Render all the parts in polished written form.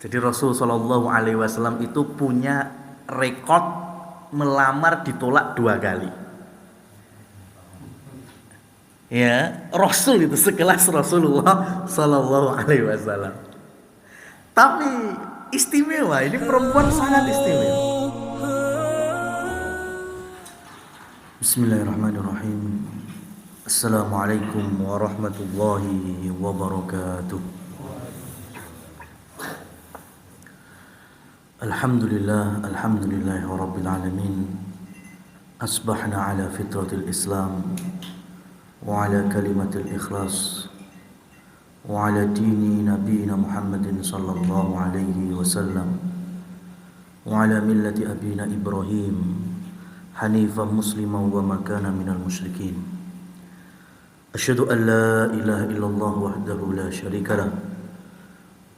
Jadi Rasul Shallallahu Alaihi Wasallam itu punya rekod melamar ditolak 2 kali. Ya, Rasul itu sekelas Rasulullah Shallallahu Alaihi Wasallam. Tapi istimewa, ini perempuan sangat istimewa. Bismillahirrahmanirrahim. Assalamualaikum warahmatullahi wabarakatuh. Alhamdulillahi rabbil alamin. Asbahna ala fitratil Islam wa ala kalimatil ikhlas wa ala dini nabiyina Muhammadin sallallahu alaihi wasallam wa ala millati abina Ibrahim hanifan musliman wa ma kana minal musyrikin. Asyhadu an la ilaha illallah wahdahu la syarika lah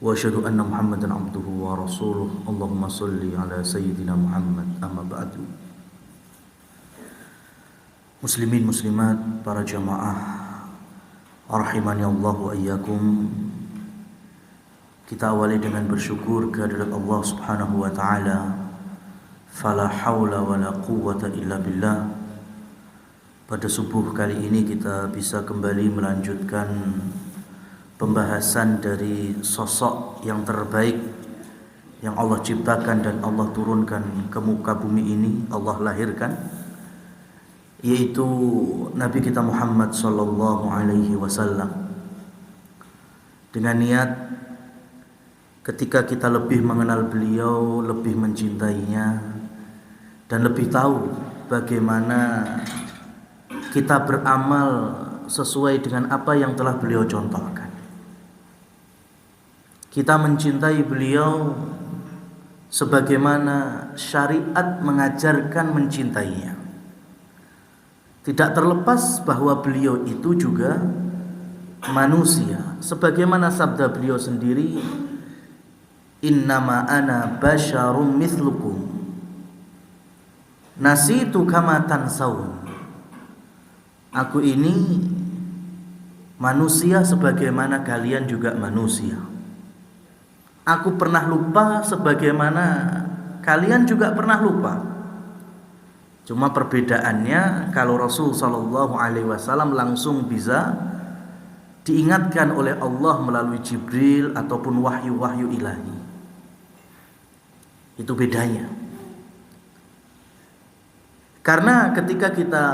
wa asyhadu anna Muhammadan abduhu wa rasuluh. Allahumma shalli ala sayyidina Muhammad. Amma ba'du. Muslimin muslimat, para jamaah rahimani Allah wa iyyakum. Kita awali dengan bersyukur kehadirat Allah Subhanahu wa taala. Fala haula wala quwwata illa billah. Pada subuh kali ini kita bisa kembali melanjutkan pembahasan dari sosok yang terbaik yang Allah ciptakan dan Allah turunkan ke muka bumi ini, Allah lahirkan, yaitu Nabi kita Muhammad sallallahu alaihi wasallam. Dengan niat ketika kita lebih mengenal beliau, lebih mencintainya, dan lebih tahu bagaimana kita beramal sesuai dengan apa yang telah beliau contohkan. Kita mencintai beliau sebagaimana syariat mengajarkan mencintainya. Tidak terlepas bahwa beliau itu juga manusia. Sebagaimana sabda beliau sendiri, innama ana basyarum mithlukum nasitu kama tansawun. Aku ini manusia sebagaimana kalian juga manusia. Aku pernah lupa sebagaimana kalian juga pernah lupa. Cuma perbedaannya kalau Rasul sallallahu alaihi wasallam langsung bisa diingatkan oleh Allah melalui Jibril ataupun wahyu-wahyu ilahi. Itu bedanya. Karena ketika kita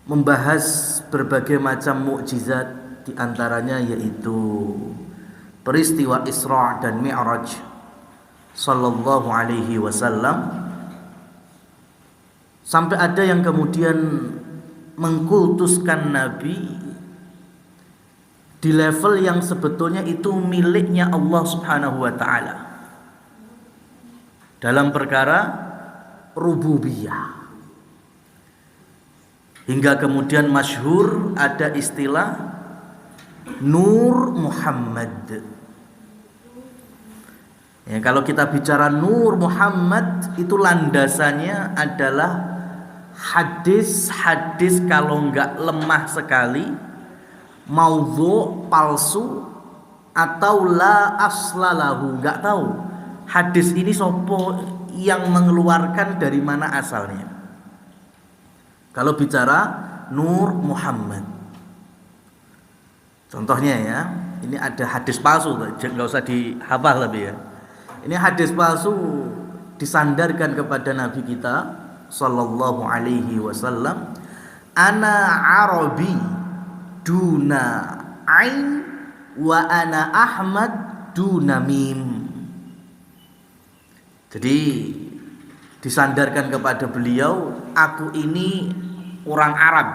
membahas berbagai macam mukjizat, di antaranya yaitu peristiwa Isra dan Mi'raj sallallahu alaihi wasallam, sampai ada yang kemudian mengkultuskan Nabi di level yang sebetulnya itu miliknya Allah Subhanahu wa taala dalam perkara rububiyah. Hingga kemudian masyhur ada istilah Nur Muhammad. Ya, kalau kita bicara Nur Muhammad, itu landasannya adalah hadis-hadis kalau enggak lemah sekali, maudhu, palsu, atau la aslalahu, enggak tahu hadis ini sopo yang mengeluarkan, dari mana asalnya. Kalau bicara Nur Muhammad, contohnya ya, ini ada hadis palsu, nggak usah dihafal lebih ya. Ini hadis palsu disandarkan kepada Nabi kita sallallahu alaihi wasallam. Ana Arabi duna ain wa ana Ahmad duna mim. Jadi disandarkan kepada beliau, aku ini orang Arab.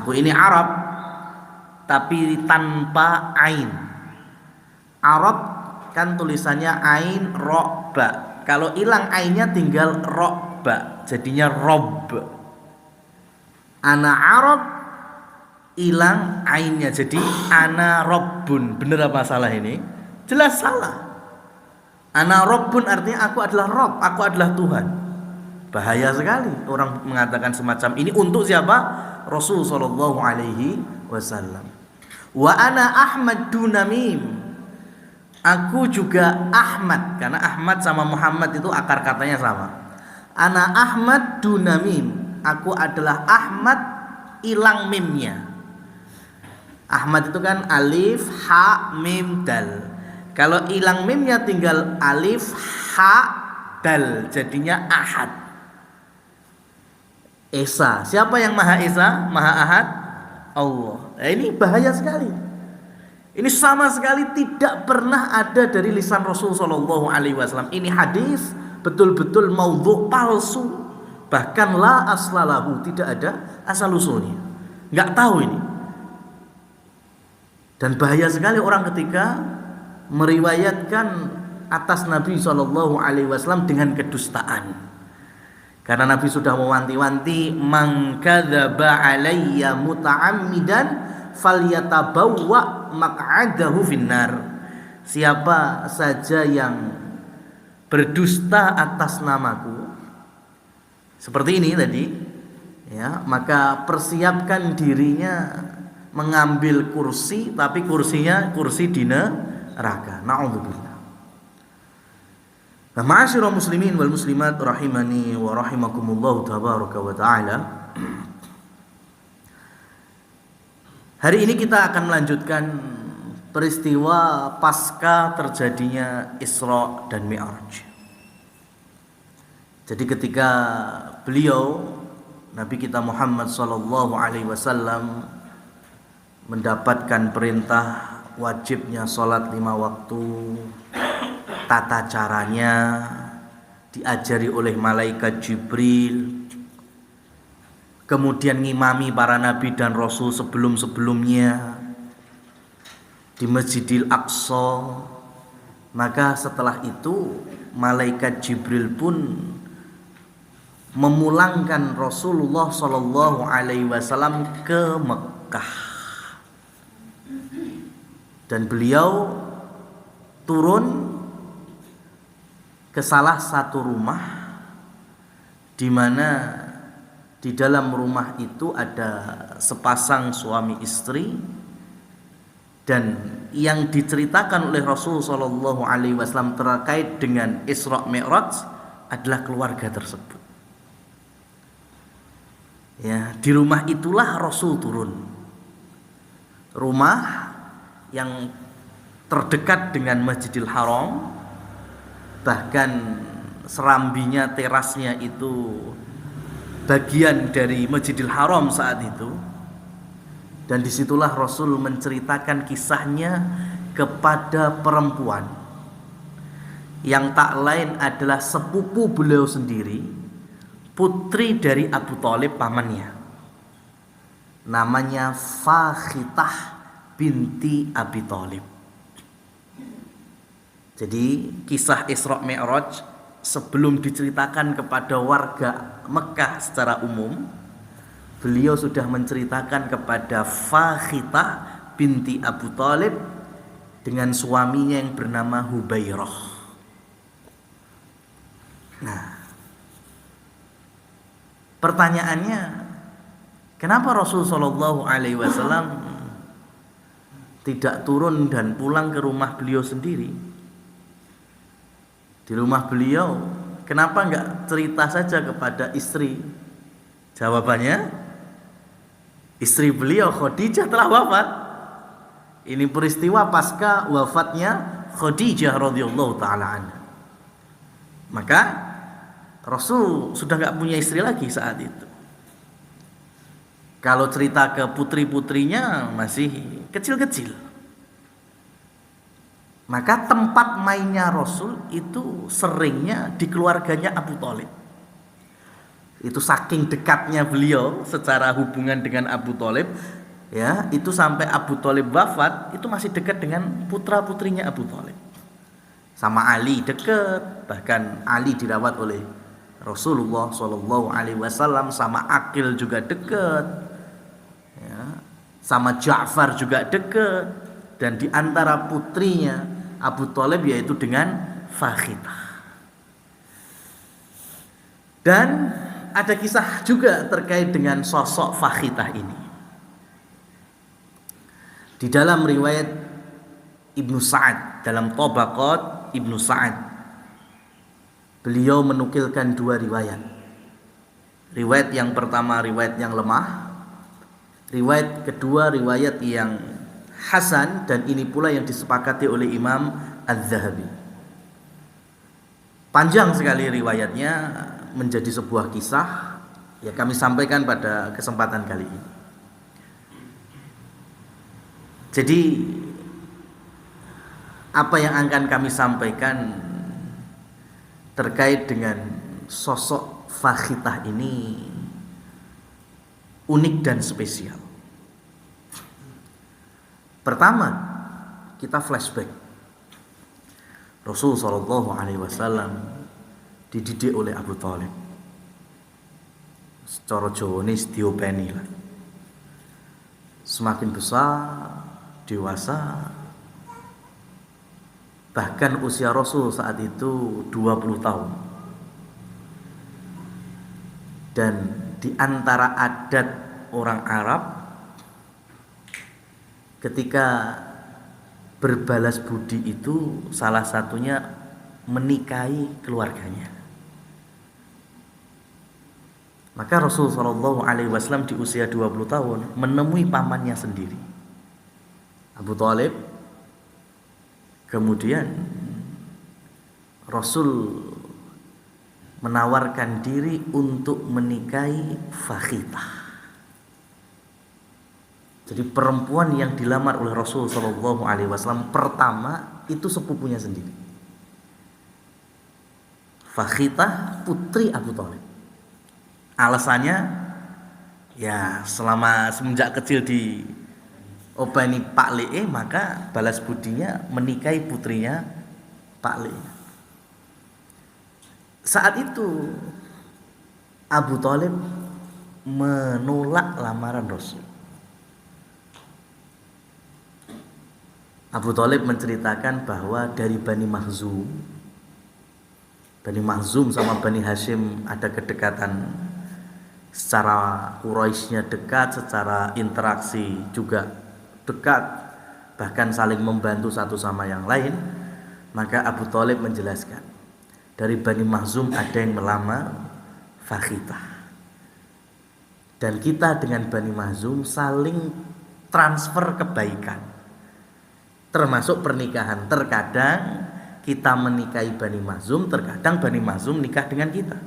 Aku ini Arab tapi tanpa ain. Arab kan tulisannya ain ro ba. Kalau hilang ainnya tinggal ro ba, jadinya rob. Ana Arab, hilang ainnya jadi ana robbun. Bener apa salah ini? Jelas salah. Ana robbun artinya aku adalah Rob, aku adalah Tuhan. Bahaya sekali orang mengatakan semacam ini untuk siapa? Rasul sallallahu alaihi wasallam. Wa ana Ahmad dunamim. Aku juga Ahmad, karena Ahmad sama Muhammad itu akar katanya sama. Ana Ahmad dunamim, aku adalah Ahmad ilang mimnya. Ahmad itu kan alif, ha, mim, dal. Kalau ilang mimnya tinggal alif, ha, dal, jadinya Ahad. Esa, siapa yang Maha Esa? Maha Ahad? Allah. Nah, ini bahaya sekali. Ini sama sekali tidak pernah ada dari lisan Rasul Shallallahu Alaihi Wasallam. Ini hadis betul-betul maudhu, palsu, bahkan la aslalahu, tidak ada asal usulnya. Nggak tahu ini. Dan bahaya sekali orang ketika meriwayatkan atas Nabi Shallallahu Alaihi Wasallam dengan kedustaan. Karena Nabi sudah mewanti-wanti, man kadzaba alayya muta'ammidan falyatabawwa maq'adahu finnar. Siapa saja yang berdusta atas namaku seperti ini tadi, ya, maka persiapkan dirinya mengambil kursi, tapi kursinya kursi di neraka. Na'udzubillah. Nah, ma'asyiral muslimin wal muslimat rahimani wa rahimakumullah tabaraka wa ta'ala. Hari ini kita akan melanjutkan peristiwa pasca terjadinya Isra dan Mi'raj. Jadi ketika beliau Nabi kita Muhammad sallallahu alaihi wasallam mendapatkan perintah wajibnya sholat 5 waktu, tata caranya diajari oleh malaikat Jibril, kemudian ngimami para nabi dan rasul sebelum-sebelumnya di Masjidil Aqsa. Maka setelah itu malaikat Jibril pun memulangkan Rasulullah Shallallahu Alaihi Wasallam ke Mekah, dan beliau turun ke salah satu rumah di mana di dalam rumah itu ada sepasang suami istri, dan yang diceritakan oleh Rasul Shallallahu Alaihi Wasallam terkait dengan Isra Mi'raj adalah keluarga tersebut. Ya, di rumah itulah Rasul turun. Rumah yang terdekat dengan Masjidil Haram, bahkan serambinya, terasnya itu bagian dari Masjidil Haram saat itu. Dan disitulah Rasul menceritakan kisahnya kepada perempuan yang tak lain adalah sepupu beliau sendiri, putri dari Abu Thalib pamannya, namanya Fakhitah binti Abi Thalib. Jadi kisah Isra Mi'raj sebelum diceritakan kepada warga Mekah secara umum, beliau sudah menceritakan kepada Fakhitah binti Abu Thalib dengan suaminya yang bernama Hubairah. Nah, pertanyaannya, kenapa Rasul Shallallahu Alaihi Wasallam tidak turun dan pulang ke rumah beliau sendiri? Di rumah beliau, kenapa enggak cerita saja kepada istri? Jawabannya, istri beliau Khadijah telah wafat. Ini peristiwa pasca wafatnya Khadijah radhiyallahu taala anha. Maka Rasul sudah enggak punya istri lagi saat itu. Kalau cerita ke putri-putrinya masih kecil-kecil. Maka tempat mainnya Rasul itu seringnya di keluarganya Abu Thalib. Itu saking dekatnya beliau secara hubungan dengan Abu Thalib, ya, itu sampai Abu Thalib wafat itu masih dekat dengan putra-putrinya Abu Thalib. Sama Ali dekat, bahkan Ali dirawat oleh Rasulullah Shallallahu Alaihi Wasallam, sama Aqil juga dekat, ya, sama Ja'far juga dekat, dan di antara putrinya Abu Thalib yaitu dengan Fakhitah. Dan ada kisah juga terkait dengan sosok Fakhitah ini. Di dalam riwayat Ibnu Sa'ad dalam Tabaqat Ibnu Sa'ad. Beliau menukilkan dua riwayat. Riwayat yang pertama riwayat yang lemah, riwayat kedua riwayat yang hasan, dan ini pula yang disepakati oleh Imam Az-Zahabi. Panjang sekali riwayatnya, menjadi sebuah kisah, ya kami sampaikan pada kesempatan kali ini. Jadi apa yang akan kami sampaikan terkait dengan sosok Fakhitah ini unik dan spesial. Pertama, kita flashback. Rasul sallallahu alaihi wasallam dididik oleh Abu Thalib. Secara Jawa ini diopeni lah. Semakin besar, dewasa, bahkan usia Rasul saat itu 20 tahun. Dan di antara adat orang Arab, ketika berbalas budi itu salah satunya menikahi keluarganya. Maka Rasul sallallahu alaihi wasallam di usia 20 tahun menemui pamannya sendiri, Abu Thalib. Kemudian Rasul menawarkan diri untuk menikahi Fakhitah. Jadi perempuan yang dilamar oleh Rasul sallallahu alaihi wasallam pertama itu sepupunya sendiri, Fakhitah putri Abu Thalib. Alasannya ya selama semenjak kecil di openi Pak Lee, maka balas budinya menikahi putrinya Pak Lee. Saat itu Abu Thalib menolak lamaran Rasul. Abu Thalib menceritakan bahwa dari Bani Makhzum sama Bani Hashim ada kedekatan, secara Quraisynya dekat, secara interaksi juga dekat, bahkan saling membantu satu sama yang lain. Maka Abu Thalib menjelaskan, dari Bani Makhzum ada yang melamar Fakhitah, dan kita dengan Bani Makhzum saling transfer kebaikan, termasuk pernikahan. Terkadang kita menikahi Bani Makhzum, terkadang Bani Makhzum nikah dengan kita.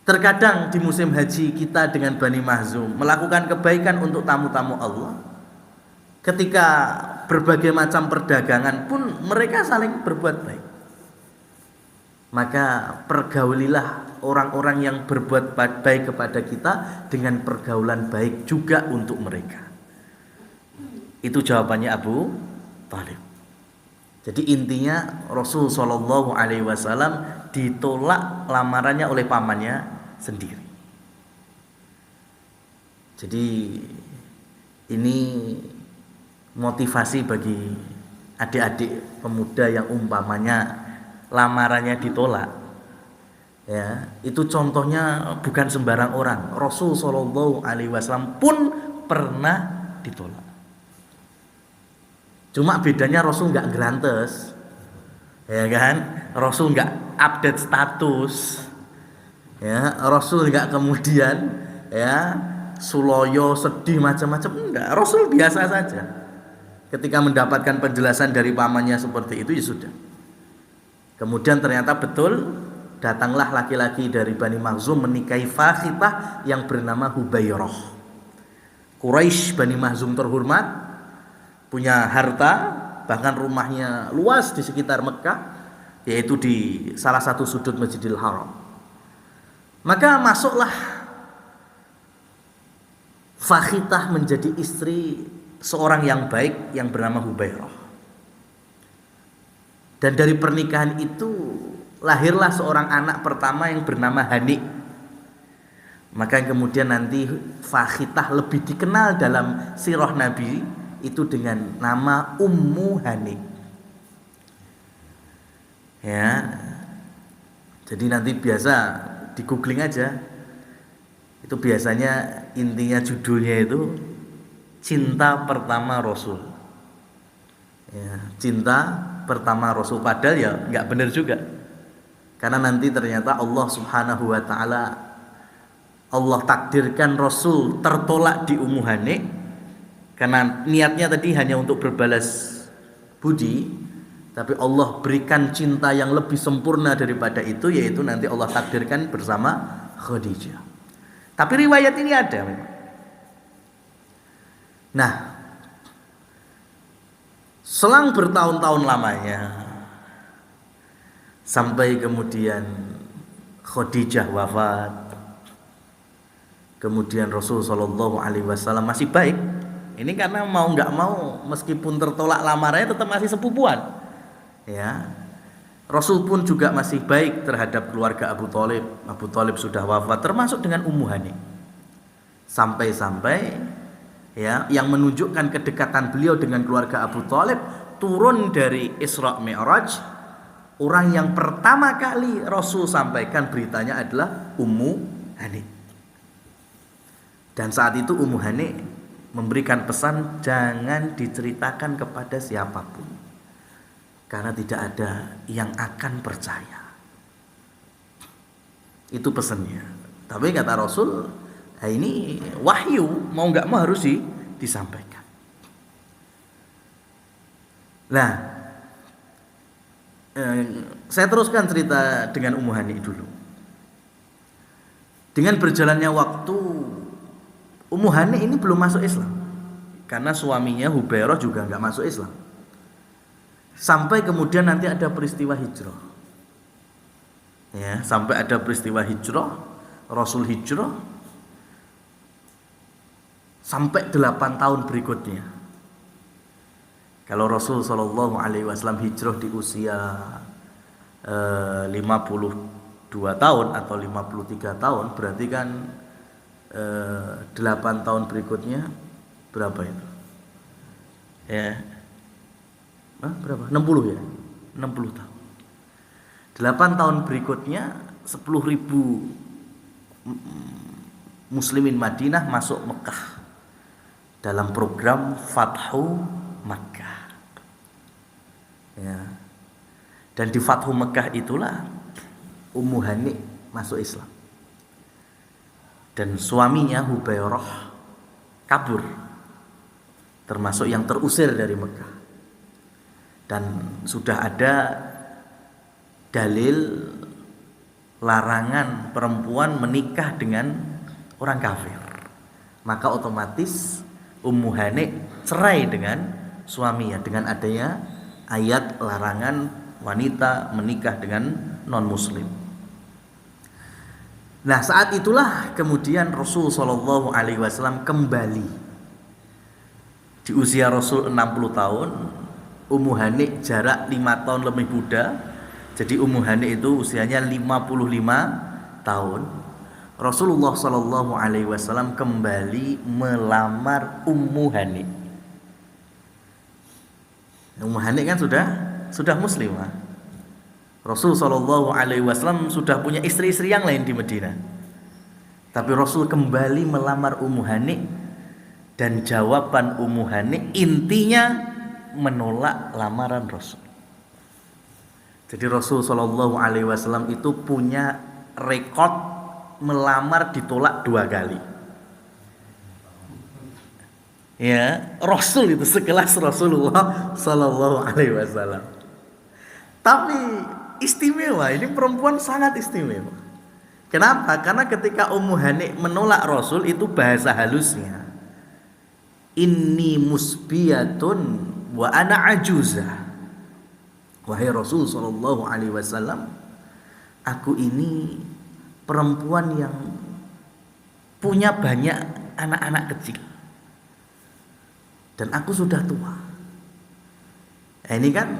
Terkadang di musim haji kita dengan Bani Makhzum melakukan kebaikan untuk tamu-tamu Allah. Ketika berbagai macam perdagangan pun mereka saling berbuat baik. Maka pergaulilah orang-orang yang berbuat baik kepada kita dengan pergaulan baik juga untuk mereka. Itu jawabannya Abu Thalib. Jadi intinya Rasul sallallahu alaihi wasallam ditolak lamarannya oleh pamannya sendiri. Jadi ini motivasi bagi adik-adik pemuda yang umpamanya lamarannya ditolak, ya, itu contohnya bukan sembarang orang. Rasul sallallahu alaihi wasallam pun pernah ditolak. Cuma bedanya Rasul nggak gerantes, ya kan? Rasul nggak update status, ya. Rasul nggak kemudian ya suloyo sedih macam-macam, enggak. Rasul biasa saja. Ketika mendapatkan penjelasan dari pamannya seperti itu, ya sudah. Kemudian ternyata betul, datanglah laki-laki dari Bani Makhzum menikahi Fakhitah yang bernama Hubairah. Quraisy Bani Makhzum terhormat, punya harta, bahkan rumahnya luas di sekitar Mekah, yaitu di salah satu sudut Masjidil Haram. Maka masuklah Fakhitah menjadi istri seorang yang baik yang bernama Hubairah. Dan dari pernikahan itu lahirlah seorang anak pertama yang bernama Hani. Maka kemudian nanti Fakhitah lebih dikenal dalam sirah Nabi itu dengan nama Ummu Hani. Ya. Jadi nanti biasa di googling aja. Itu biasanya intinya judulnya itu Cinta Pertama Rasul. Ya, cinta pertama Rasul, padahal ya nggak benar juga. Karena nanti ternyata Allah Subhanahu wa taala, Allah takdirkan Rasul tertolak di Ummu Hani karena niatnya tadi hanya untuk berbalas budi, tapi Allah berikan cinta yang lebih sempurna daripada itu, yaitu nanti Allah takdirkan bersama Khadijah. Tapi riwayat ini ada memang. Nah, selang bertahun-tahun lamanya sampai kemudian Khadijah wafat, kemudian Rasul Shallallahu Alaihi Wasallam masih baik. Ini karena mau nggak mau, meskipun tertolak lamarannya tetap masih sepupuan. Ya, Rasul pun juga masih baik terhadap keluarga Abu Thalib. Abu Thalib sudah wafat, termasuk dengan Ummu Hani. Sampai-sampai ya, yang menunjukkan kedekatan beliau dengan keluarga Abu Thalib, turun dari Isra Mi'raj, orang yang pertama kali Rasul sampaikan beritanya adalah Ummu Hani. Dan saat itu Ummu Hani memberikan pesan jangan diceritakan kepada siapapun, karena tidak ada yang akan percaya. Itu pesannya. Tapi kata Rasul, ini wahyu, mau nggak mau harus disampaikan. Nah, saya teruskan cerita dengan Ummu Hani dulu. Dengan berjalannya waktu, Ummu Hani ini belum masuk Islam, karena suaminya Hubairah juga nggak masuk Islam. Sampai kemudian nanti ada peristiwa hijrah. Ya, sampai ada peristiwa hijrah, Rasul hijrah sampai 8 tahun berikutnya. Kalau Rasul Shallallahu Alaihi Wasallam hijrah di usia 52 tahun atau 53 tahun, berarti kan 8 tahun berikutnya berapa itu? Ya, berapa? 60 ya? 60 tahun. 8 tahun berikutnya 10.000 muslimin Madinah masuk Mekah dalam program Fathu Makkah. Ya. Dan di Fathu Makkah itulah Ummu Hani masuk Islam. Dan suaminya Hubairah kabur, termasuk yang terusir dari Mekah. Dan sudah ada dalil larangan perempuan menikah dengan orang kafir. Maka otomatis Ummu Hani cerai dengan suaminya dengan adanya ayat larangan wanita menikah dengan non-muslim. Nah, saat itulah kemudian Rasul Shallallahu Alaihi Wasallam kembali. Di usia Rasul 60 tahun, Ummu Hani jarak 5 tahun lebih muda. Jadi Ummu Hani itu usianya 55 tahun. Rasulullah Shallallahu Alaihi Wasallam kembali melamar Ummu Hani. Ummu Hani kan sudah muslimah. Rasul Shallallahu Alaihi Wasallam sudah punya istri-istri yang lain di Madinah, tapi Rasul kembali melamar Ummu Hani, dan jawaban Ummu Hani intinya menolak lamaran Rasul. Jadi Rasul Shallallahu Alaihi Wasallam itu punya rekod melamar ditolak 2 kali. Ya, Rasul itu sekelas Rasulullah Shallallahu Alaihi Wasallam. Tapi istimewa, ini perempuan sangat istimewa. Kenapa? Karena ketika Ummu Hani menolak Rasul, itu bahasa halusnya, inni musbiyatun wa ana ajuza. Wahai Rasul Sallallahu Alaihi Wasallam, aku ini perempuan yang punya banyak anak-anak kecil, dan aku sudah tua. Nah, ini kan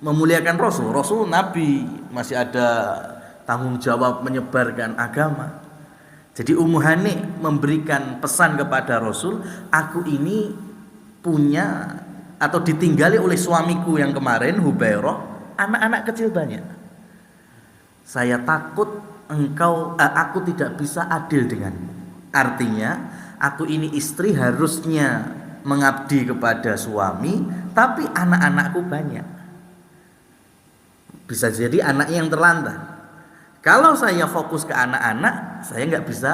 memuliakan Rasul. Rasul Nabi, masih ada tanggung jawab menyebarkan agama. Jadi Ummu Hani memberikan pesan kepada Rasul, aku ini punya atau ditinggali oleh suamiku yang kemarin Hubairah anak-anak kecil banyak. Saya takut aku tidak bisa adil denganmu. Artinya aku ini istri, harusnya mengabdi kepada suami, tapi anak-anakku banyak. Bisa jadi anaknya yang terlantar. Kalau saya fokus ke anak-anak, saya nggak bisa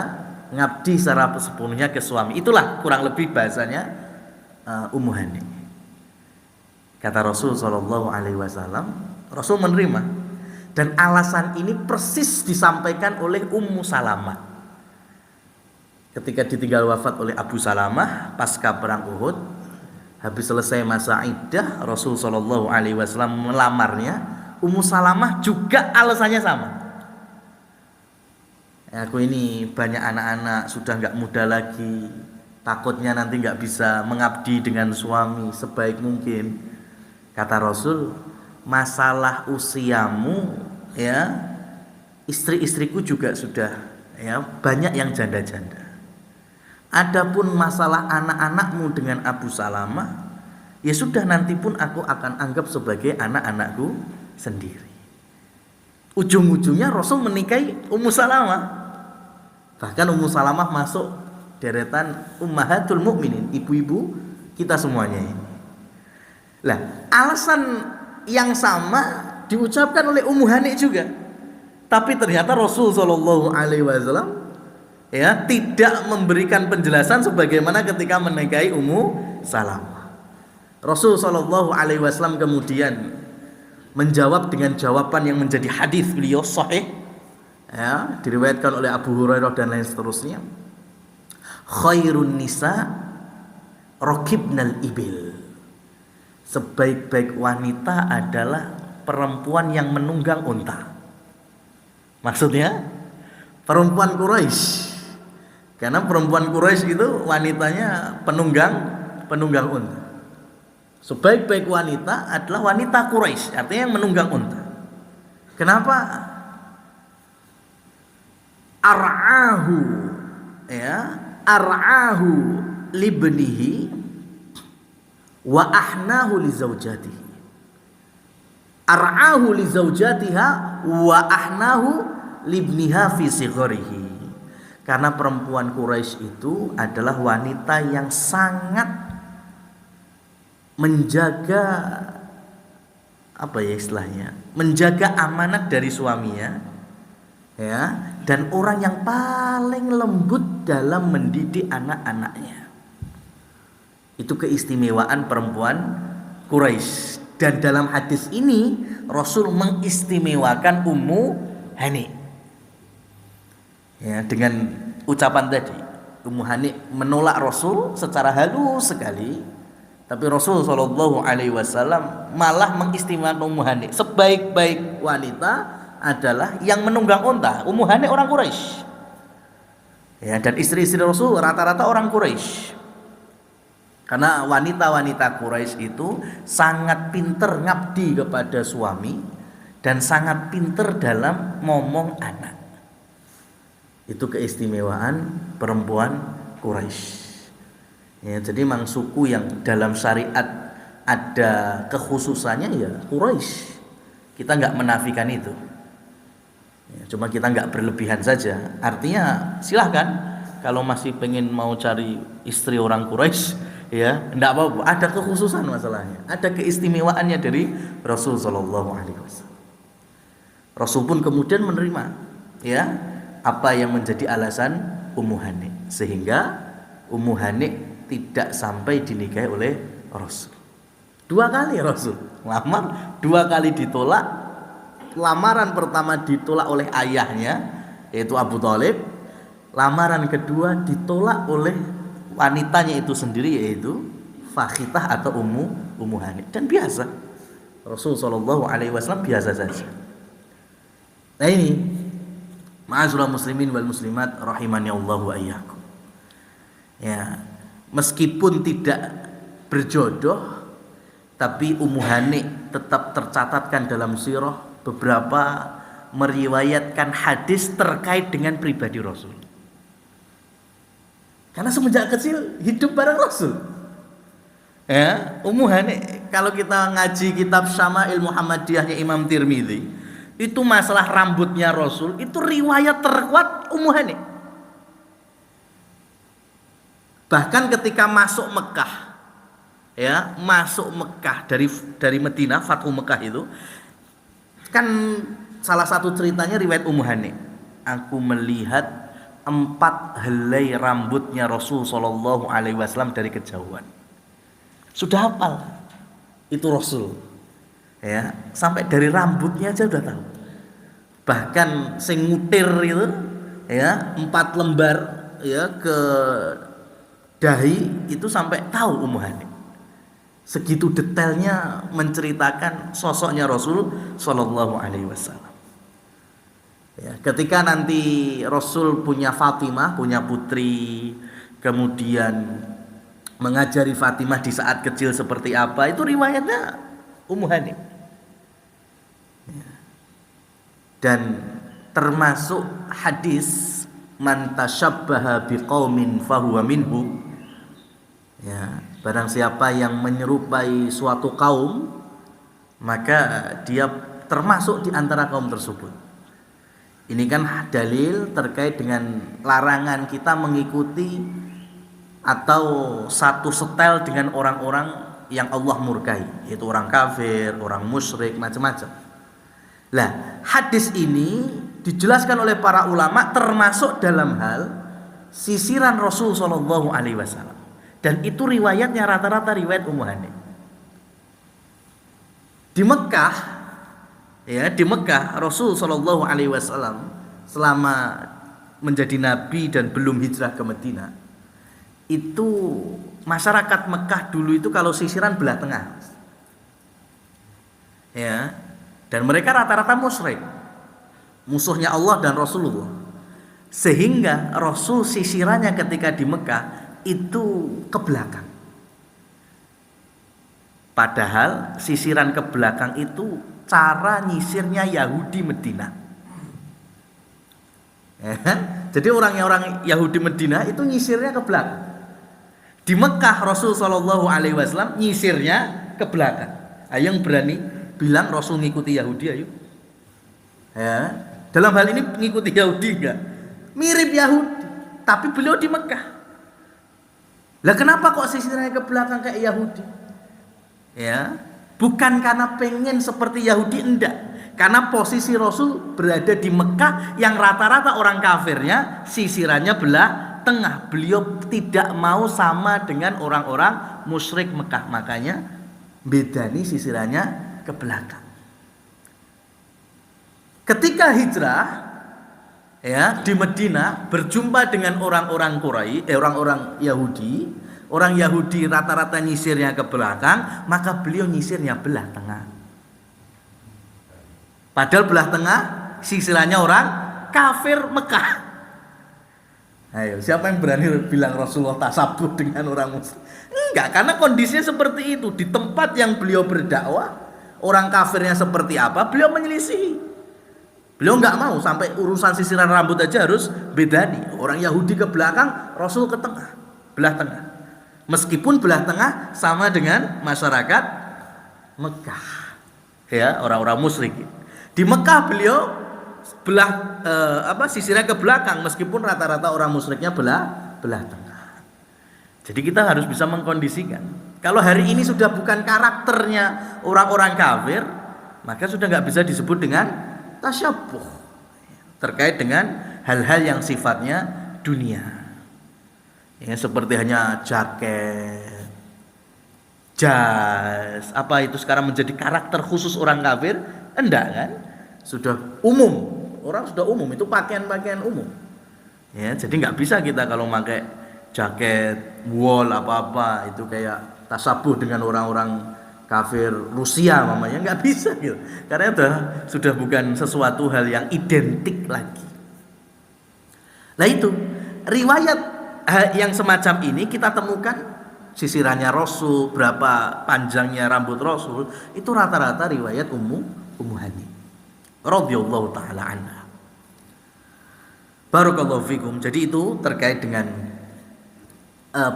ngabdi secara sepenuhnya ke suami. Itulah kurang lebih bahasanya Ummu Hani. Kata Rasul Shallallahu Alaihi Wasallam, Rasul menerima, dan alasan ini persis disampaikan oleh Ummu Salamah ketika ditinggal wafat oleh Abu Salamah pasca perang Uhud. Habis selesai masa iddah, Rasul Shallallahu Alaihi Wasallam melamarnya. Ummu Salamah juga alasannya sama. Aku ini banyak anak-anak, sudah nggak muda lagi, takutnya nanti nggak bisa mengabdi dengan suami sebaik mungkin. Kata Rasul, masalah usiamu, ya, istri-istriku juga sudah, ya, banyak yang janda-janda. Adapun masalah anak-anakmu dengan Abu Salamah, ya sudah, nanti pun aku akan anggap sebagai anak-anakku sendiri. Ujung-ujungnya Rasul menikahi Ummu Salamah. Bahkan Ummu Salamah masuk deretan Ummahatul Mukminin, ibu-ibu kita semuanya ini. Lah, alasan yang sama diucapkan oleh Ummu Hani juga. Tapi ternyata Rasul Shallallahu Alaihi Wasallam, ya, tidak memberikan penjelasan sebagaimana ketika menikahi Ummu Salamah. Rasul Shallallahu Alaihi Wasallam kemudian menjawab dengan jawaban yang menjadi hadis beliau sahih, ya, diriwayatkan oleh Abu Hurairah dan lain seterusnya. Khairun nisa rokibnal ibil. Sebaik-baik wanita adalah perempuan yang menunggang unta. Maksudnya perempuan Quraisy. Karena perempuan Quraisy itu wanitanya penunggang unta. Sebaik-baik wanita adalah wanita Quraisy, artinya yang menunggang unta. Kenapa? Ar'ahu, ya, ar'ahu libnihi wa ahnahu li zaujatihi. Ar'ahu li zaujatiha wa ahnahu libniha fi sigharihi. Karena perempuan Quraisy itu adalah wanita yang sangat menjaga, apa ya istilahnya, menjaga amanat dari suaminya, ya, dan orang yang paling lembut dalam mendidik anak-anaknya. Itu keistimewaan perempuan Quraisy. Dan dalam hadis ini Rasul mengistimewakan Ummu Hani, ya, dengan ucapan tadi. Ummu Hani menolak Rasul secara halus sekali, tapi Rasul Shallallahu Alaihi Wasallam malah mengistimewakan Ummu Hani. Sebaik-baik wanita adalah yang menunggang unta. Ummu Hani orang Quraisy, ya, dan istri-istri Rasul rata-rata orang Quraisy. Karena wanita-wanita Quraisy itu sangat pinter ngabdi kepada suami dan sangat pinter dalam ngomong anak. Itu keistimewaan perempuan Quraisy. Ya, jadi memang suku yang dalam syariat ada kekhususannya ya Quraisy. Kita nggak menafikan itu. Ya, cuma kita nggak berlebihan saja. Artinya silahkan kalau masih pengen mau cari istri orang Quraisy, ya, enggak apa-apa, ada kekhususan masalahnya, ada keistimewaannya dari Rasul Shallallahu Alaihi Wasallam. Rasul pun kemudian menerima, ya, apa yang menjadi alasan Ummu Hani, sehingga Ummu Hani tidak sampai dinikahi oleh Rasul. 2 kali Rasul lamar, 2 kali ditolak. Lamaran pertama ditolak oleh ayahnya, yaitu Abu Thalib. Lamaran kedua ditolak oleh wanitanya itu sendiri, yaitu Fakhitah atau Ummu Hani. Dan biasa, Rasul Shallallahu Alaihi Wasallam biasa saja. Nah ini, ma'asyiral muslimin wal muslimat rahimani Allah wa iyyakum. Ya, meskipun tidak berjodoh, tapi Ummu Hani tetap tercatatkan dalam sirah. Beberapa meriwayatkan hadis terkait dengan pribadi Rasul. Karena semenjak kecil hidup bareng Rasul. Ya, Ummu Hani, kalau kita ngaji kitab Syama'il Muhammadiyahnya Imam Tirmidzi, itu masalah rambutnya Rasul, itu riwayat terkuat Ummu Hani. Bahkan ketika masuk Mekah, ya masuk Mekah dari Madinah, Fathu Mekah itu kan salah satu ceritanya riwayat Ummu Hani. Aku melihat 4 helai rambutnya Rasul Shallallahu Alaihi Wasallam dari kejauhan. Sudah hafal itu Rasul, ya sampai dari rambutnya aja udah tahu. Bahkan sing ngutir itu, ya 4 lembar ya ke dahi itu sampai tahu Ummu Hani. Segitu detailnya menceritakan sosoknya Rasul Shallallahu Alaihi Wasallam. Ya, ketika nanti Rasul punya Fatimah, punya putri, kemudian mengajari Fatimah di saat kecil seperti apa, itu riwayatnya Ummu Hani. Dan termasuk hadis man tasyabbaha biqaumin fahuwa minhu. Ya, barang siapa yang menyerupai suatu kaum, maka dia termasuk di antara kaum tersebut. Ini kan dalil terkait dengan larangan kita mengikuti atau satu setel dengan orang-orang yang Allah murkai, yaitu orang kafir, orang musyrik, macam-macam. Lah, hadis ini dijelaskan oleh para ulama termasuk dalam hal sisiran Rasul Shallallahu Alaihi Wasallam, dan itu riwayatnya rata-rata riwayat Ummu Hani. Di Mekah, ya di Mekah Rasul Shallallahu Alaihi Wasallam selama menjadi nabi dan belum hijrah ke Madinah, itu masyarakat Mekah dulu itu kalau sisiran belah tengah, ya, dan mereka rata-rata musyrik, musuhnya Allah dan Rasulullah, sehingga Rasul sisirannya ketika di Mekah itu ke belakang. Padahal sisiran ke belakang itu cara nyisirnya Yahudi Madinah. Jadi orang Yahudi Madinah itu nyisirnya ke belakang. Di Mekah Rasul Shallallahu Alaihi Wasallam nyisirnya ke belakang. Ayo yang berani bilang Rasul ngikuti Yahudi, ayo. Ya, dalam hal ini ngikuti Yahudi enggak? Mirip Yahudi, tapi beliau di Mekah. Lah kenapa kok sisirnya ke belakang kayak Yahudi? Ya, bukan karena pengen seperti Yahudi, enggak. Karena posisi Rasul berada di Mekah yang rata-rata orang kafirnya sisirannya belah tengah. Beliau tidak mau sama dengan orang-orang musyrik Mekah, makanya bedani sisirannya ke belakang. Ketika hijrah, ya di Madinah berjumpa dengan orang-orang Quraisy, orang-orang Yahudi. Orang Yahudi rata-rata nyisirnya ke belakang, maka beliau nyisirnya belah tengah. Padahal belah tengah sisirannya orang kafir Mekah. Ayo, siapa yang berani bilang Rasulullah tasabuh dengan orang muslim? Enggak, karena kondisinya seperti itu. Di tempat yang beliau berdakwah, orang kafirnya seperti apa, beliau menyelisihi. Beliau enggak mau sampai urusan sisiran rambut aja harus bedani. Orang Yahudi ke belakang, Rasul ke tengah, belah tengah. Meskipun belah tengah sama dengan masyarakat Mekah, ya orang-orang musyrik. Di Mekah beliau belah sisirnya ke belakang, meskipun rata-rata orang musyriknya belah tengah. Jadi kita harus bisa mengkondisikan. Kalau hari ini sudah bukan karakternya orang-orang kafir, maka sudah nggak bisa disebut dengan tasyabuh terkait dengan hal-hal yang sifatnya dunia. Ya, seperti hanya jaket, jas, apa itu sekarang menjadi karakter khusus orang kafir? Enggak kan? Sudah umum, orang sudah umum, itu pakaian-pakaian umum. Ya, jadi nggak bisa kita kalau pakai jaket, wol apa-apa itu kayak tasabuh dengan orang-orang kafir Rusia mamanya, nggak bisa gitu. Karena sudah bukan sesuatu hal yang identik lagi. Nah itu riwayat yang semacam ini kita temukan sisirannya Rasul, berapa panjangnya rambut Rasul, itu rata-rata riwayat Ummu Hani radhiyallahu taala anha. Barakallahu fikum. Jadi itu terkait dengan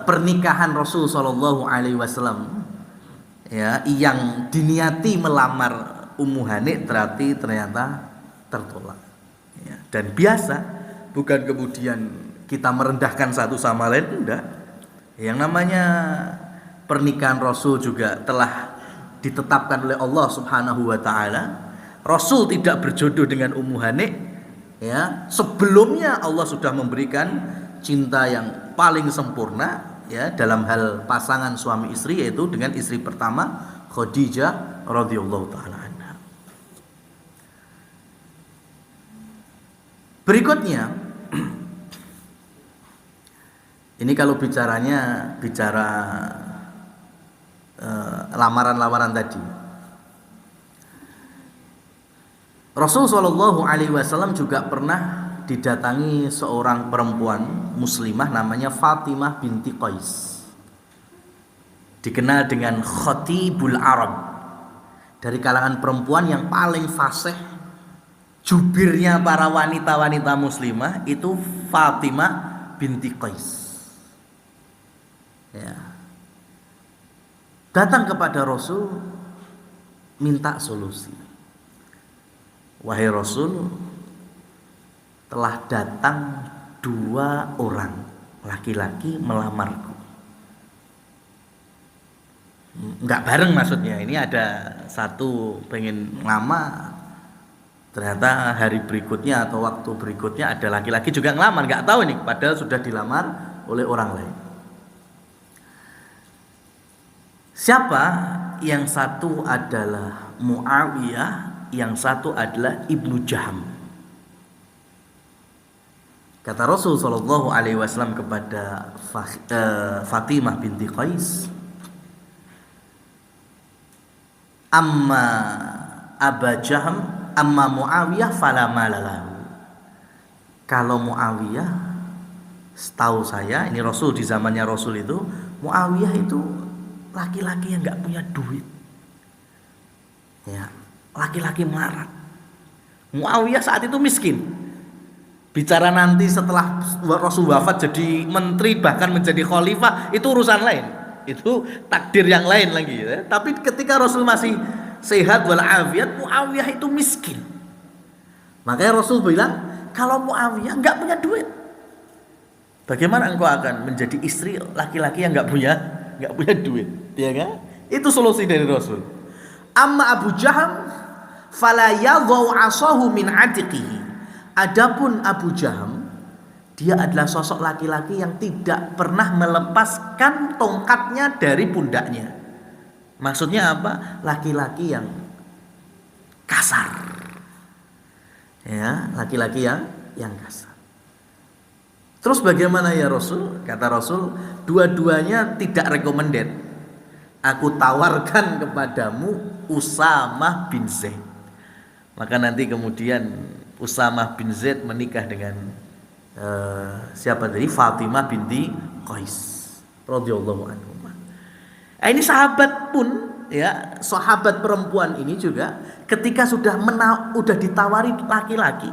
pernikahan Rasul sallallahu alaihi wasallam, ya, yang diniati melamar Ummu Hani ternyata tertolak. Ya, dan biasa, bukan kemudian kita merendahkan satu sama lain, enggak. Yang namanya pernikahan Rasul juga telah ditetapkan oleh Allah Subhanahu wa taala. Rasul tidak berjodoh dengan Ummu Hani, ya. Sebelumnya Allah sudah memberikan cinta yang paling sempurna, ya, dalam hal pasangan suami istri, yaitu dengan istri pertama Khadijah radhiyallahu taala anha. Berikutnya, ini kalau bicara lamaran-lamaran tadi, Rasul Shallallahu Alaihi Wasallam juga pernah didatangi seorang perempuan muslimah namanya Fatimah binti Qais, dikenal dengan Khatibul Arab, dari kalangan perempuan yang paling fasih, jubirnya para wanita-wanita muslimah itu Fatimah binti Qais, ya. Datang kepada Rasul minta solusi. Wahai Rasul, telah datang 2 orang laki-laki melamarku. Enggak bareng maksudnya, ini ada satu pengen lama, ternyata hari berikutnya atau waktu berikutnya ada laki-laki juga ngelamar, enggak tahu nih, padahal sudah dilamar oleh orang lain. Siapa? Yang satu adalah Muawiyah, yang satu adalah Ibnu Jaham. Kata Rasul Shallallahu Alaihi Wasallam kepada Fatimah binti Qais, amma Aba Jaham, amma Muawiyah fala malalahu. Kalau Muawiyah, setahu saya, ini Rasul di zamannya Rasul itu, Muawiyah itu laki-laki yang nggak punya duit, ya, laki-laki melarat. Muawiyah saat itu miskin. Bicara nanti setelah Rasul wafat jadi menteri, bahkan menjadi khalifah, itu urusan lain, itu takdir yang lain lagi, ya. Tapi ketika Rasul masih sehat walafiat, Muawiyah itu miskin. Makanya Rasul bilang, kalau Muawiyah nggak punya duit, bagaimana engkau akan menjadi istri laki-laki yang nggak punya duit, ya kan? Itu solusi dari Rasul. Amma Abu Jaham fala yadhau asahu min atiqihi. Adapun Abu Jaham, dia adalah sosok laki-laki yang tidak pernah melepaskan tongkatnya dari pundaknya. Maksudnya apa? Laki-laki yang kasar, ya, laki-laki yang kasar. Terus bagaimana ya Rasul? Kata Rasul, dua-duanya tidak recommended. Aku tawarkan kepadamu Usamah bin Zaid. Maka nanti kemudian Usamah bin Zaid menikah dengan siapa tadi? Fatimah binti Qais radhiyallahu anhu. Ini sahabat pun, ya, sahabat perempuan ini juga ketika sudah ditawari laki-laki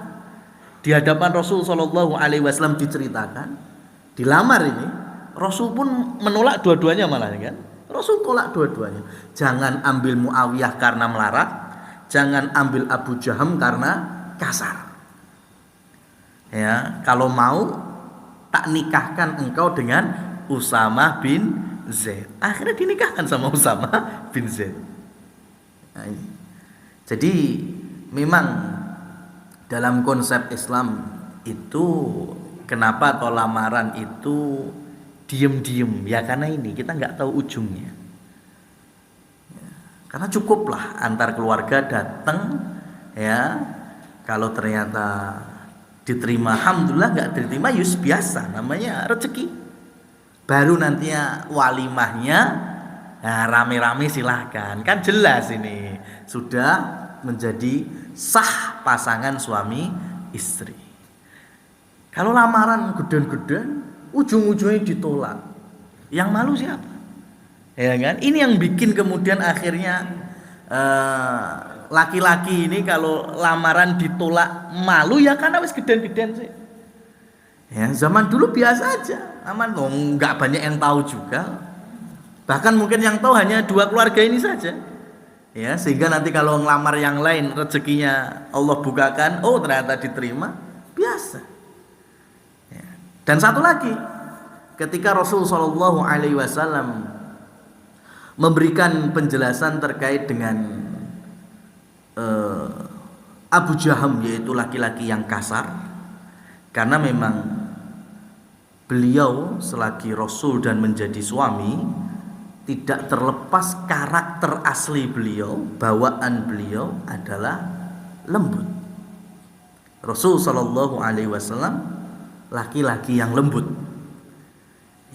di hadapan Rasul Shallallahu Alaihi Wasallam, diceritakan dilamar ini, Rasul pun menolak dua-duanya, malah kan Rasul tolak dua-duanya. Jangan ambil Muawiyah karena melarat, jangan ambil Abu Jaham karena kasar. Ya, kalau mau tak nikahkan engkau dengan Usamah bin Zaid. Akhirnya dinikahkan sama Usamah bin Zaid. Nah, ini. Jadi memang dalam konsep Islam itu, kenapa atau lamaran itu diem-diem, ya karena ini kita nggak tahu ujungnya, ya, karena cukuplah antar keluarga datang, ya, kalau ternyata diterima alhamdulillah, nggak diterima yus biasa, namanya rezeki. Baru nantinya walimahnya, nah, rame-rame silahkan, kan jelas ini sudah menjadi sah pasangan suami istri. Kalau lamaran geden-geden, ujung-ujungnya ditolak, yang malu siapa? Ya kan? Ini yang bikin kemudian akhirnya laki-laki ini kalau lamaran ditolak malu, ya karena wis geden-geden sih. Ya, zaman dulu biasa aja, aman, nggak banyak yang tahu juga. Bahkan mungkin yang tahu hanya 2 keluarga ini saja. Ya, sehingga nanti kalau ngelamar yang lain rezekinya Allah bukakan, oh ternyata diterima, biasa. Ya. Dan satu lagi, ketika Rasul Shallallahu Alaihi Wasallam memberikan penjelasan terkait dengan Abu Jaham, yaitu laki-laki yang kasar, karena memang beliau selagi Rasul dan menjadi suami tidak terlepas karakter asli beliau, bawaan beliau adalah lembut. Rasul Shallallahu Alaihi Wasallam laki-laki yang lembut.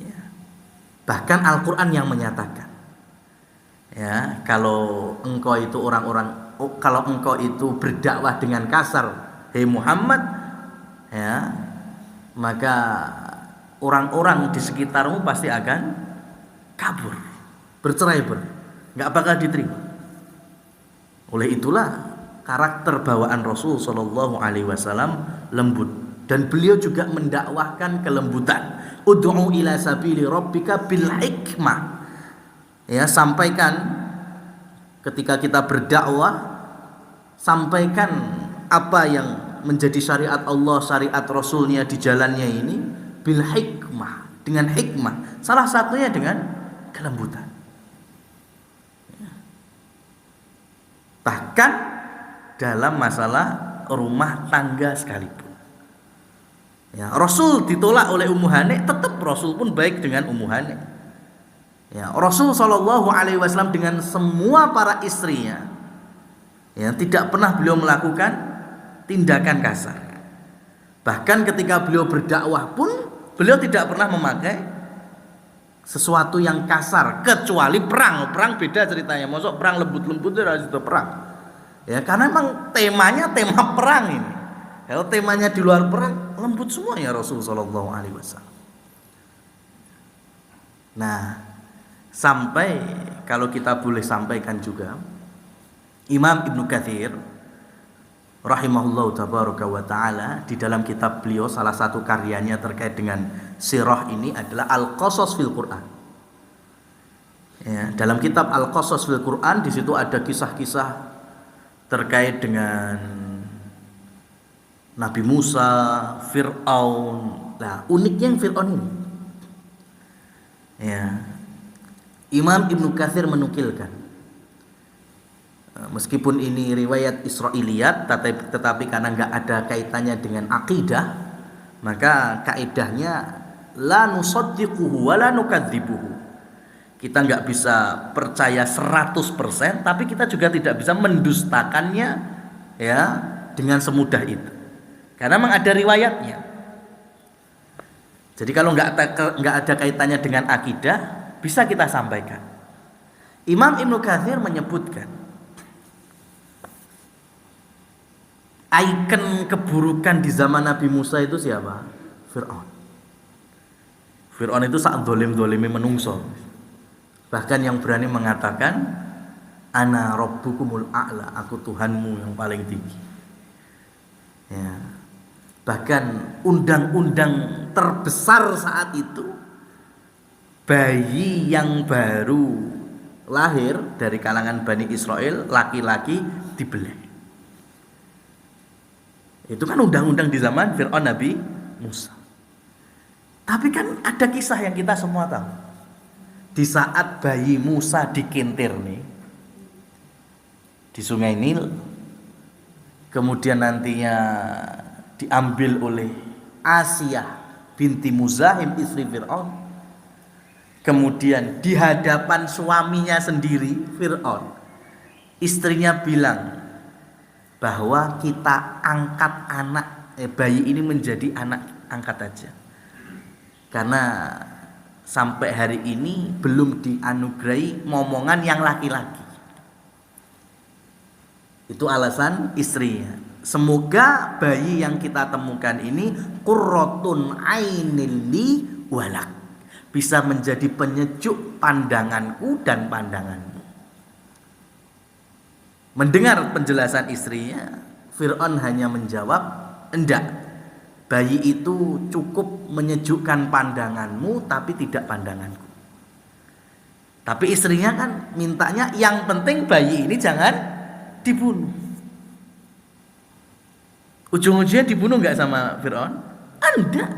Ya. Bahkan Al-Quran yang menyatakan, ya, kalau engkau itu berdakwah dengan kasar, hei Muhammad, ya, maka orang-orang di sekitarmu pasti akan kabur, bercerai-berai, nggak bakal diterima. Oleh itulah karakter bawaan Rasul Shallallahu Alaihi Wasallam lembut, dan beliau juga mendakwahkan kelembutan. Ud'u ila sabili rabbika bil hikmah. Ya, sampaikan ketika kita berdakwah, sampaikan apa yang menjadi syariat Allah, syariat Rasulnya di jalannya ini bil hikmah, dengan hikmah. Salah satunya dengan kelembutan. Bahkan dalam masalah rumah tangga sekalipun. Ya, Rasul ditolak oleh Ummu Hani, tetap Rasul pun baik dengan Ummu Hani. Ya, Rasul Shallallahu Alaihi Wasallam dengan semua para istrinya, ya, tidak pernah beliau melakukan tindakan kasar. Bahkan ketika beliau berdakwah pun beliau tidak pernah memakai sesuatu yang kasar, kecuali perang. Perang beda ceritanya. Maksud perang lembut-lembut itu perang. Ya, karena memang temanya tema perang ini. Kalau temanya di luar perang, lembut semua ya Rasul Shallallahu Alaihi Wasallam. Nah, sampai kalau kita boleh sampaikan juga, Imam Ibnu Katsir rahimahullah tabaraka wa ta'ala, di dalam kitab beliau salah satu karyanya terkait dengan sirah ini adalah Al-Qasas fil Quran. Ya, dalam kitab Al-Qasas fil Quran, di situ ada kisah-kisah terkait dengan Nabi Musa, Fir'aun. Nah, uniknya yang Fir'aun ini, ya, Imam Ibnu Katsir menukilkan, meskipun ini riwayat Israiliyat, tetapi karena nggak ada kaitannya dengan akidah, maka kaidahnya la nusaddiquhu wa la nukadzibuhu. Kita nggak bisa percaya 100%, tapi kita juga tidak bisa mendustakannya, ya, dengan semudah itu. Karena memang ada riwayatnya. Jadi kalau nggak ada kaitannya dengan akidah, bisa kita sampaikan. Imam Ibnu Katsir menyebutkan ikon keburukan di zaman Nabi Musa itu siapa? Fir'aun. Fir'aun itu saat dolim-dolimi menungso. Bahkan yang berani mengatakan, ana rabbukumul a'la, aku Tuhanmu yang paling tinggi. Ya. Bahkan undang-undang terbesar saat itu, bayi yang baru lahir dari kalangan Bani Israel, laki-laki dibelah. Itu kan undang-undang di zaman Fir'aun Nabi Musa. Tapi kan ada kisah yang kita semua tahu. Di saat bayi Musa dikintir nih di Sungai Nil, kemudian nantinya diambil oleh Asiyah binti Muzahim, istri Fir'aun. Kemudian di hadapan suaminya sendiri, Fir'aun, istrinya bilang bahwa kita angkat bayi ini menjadi anak angkat aja, karena sampai hari ini belum dianugerahi momongan yang laki-laki. Itu alasan istrinya. Semoga bayi yang kita temukan ini qurratun ainil li walak, bisa menjadi penyejuk pandanganku dan pandanganmu. Mendengar penjelasan istrinya, Fir'aun hanya menjawab, enggak, bayi itu cukup menyejukkan pandanganmu tapi tidak pandanganku. Tapi istrinya kan mintanya yang penting bayi ini jangan dibunuh. Ujung-ujungnya dibunuh enggak sama Fir'aun? Enggak.